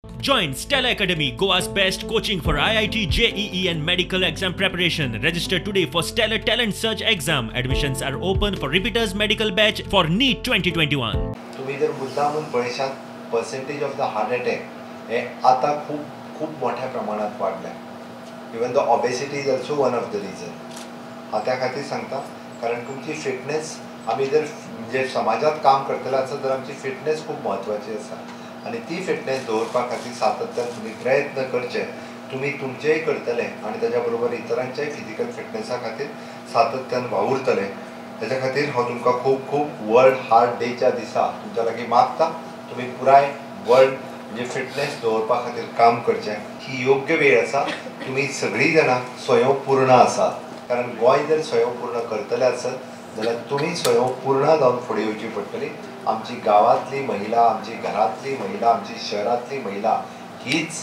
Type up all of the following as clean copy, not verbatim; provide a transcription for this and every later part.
Join Stella Academy, Goa's best coaching for IIT, JEE and medical exam preparation. Register today for Stellar Talent Search exam. Admissions are open for repeaters medical batch for NEET 2021. तुम्ही जर मुद्दामून पळयशात percentage of the heart attack हे आता खूप मोठ्या प्रमाणात वाढल्या. Even the obesity is also one of the reason. हांव त्या खातीर सांगता कारण तुमची फिटनेस आमी जर म्हणजे समाजात काम करतले आसत तर आमची फिटनेस खूप महत्वाची आसा आणि ती फिटनेस दवरपा खातीर सातत्यान तुम्ही प्रयत्न करचे. तुम्ही तुमचेय करतले आणि त्याच्या बरोबर इतरांच्याय फिजिकल फिटनेसा खातीर सातत्यान वावुरतले. त्याच्या खातीर हांव तुमकां खूप वर्ल्ड हार्ट डेच्या दिसा तुमच्या लागीं मागता तुम्ही पुराय वर्ल्ड म्हणजे फिटनेस दवरपा खातीर काम करचें. ही योग्य वेळ आसा. तुम्ही सगळीं जाणां स्वयंपूर्ण आसात कारण गोंय जर स्वयंपूर्ण करतले आसत जाल्यार तुम्ही स्वयंपूर्ण जावन फुडें येवची पडटली. आमची गांवांतली महिला, आमची घरांतली महिला, आमची शहरांतली महिला हीच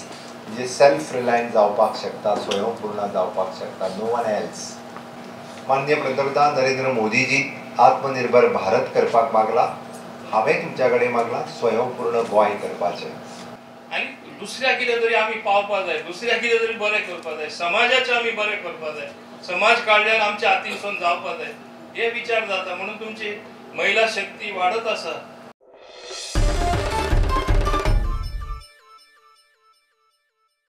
म्हणजे सेल्फ रिलायंट जावपाक शकता, स्वयंपूर्ण जावपाक शकता. No one else. माननीय पंतप्रधान नरेंद्र मोदीजी आत्मनिर्भर भारत करपाक मागला. हांवें तुमच्या कडेन मागला स्वयंपूर्ण गोंय करपाचें. आणि दुसऱ्या कितें तरी आमी पावपा जाय, दुसऱ्या कितें तरी बरें करपा जाय, समाजाचें आमी बरें करपा जाय, समाज कल्याण आमच्या हातीनसून जावपा जाय हे विचार जाता. म्हणून तुमची महिला शक्ती वाढत आसा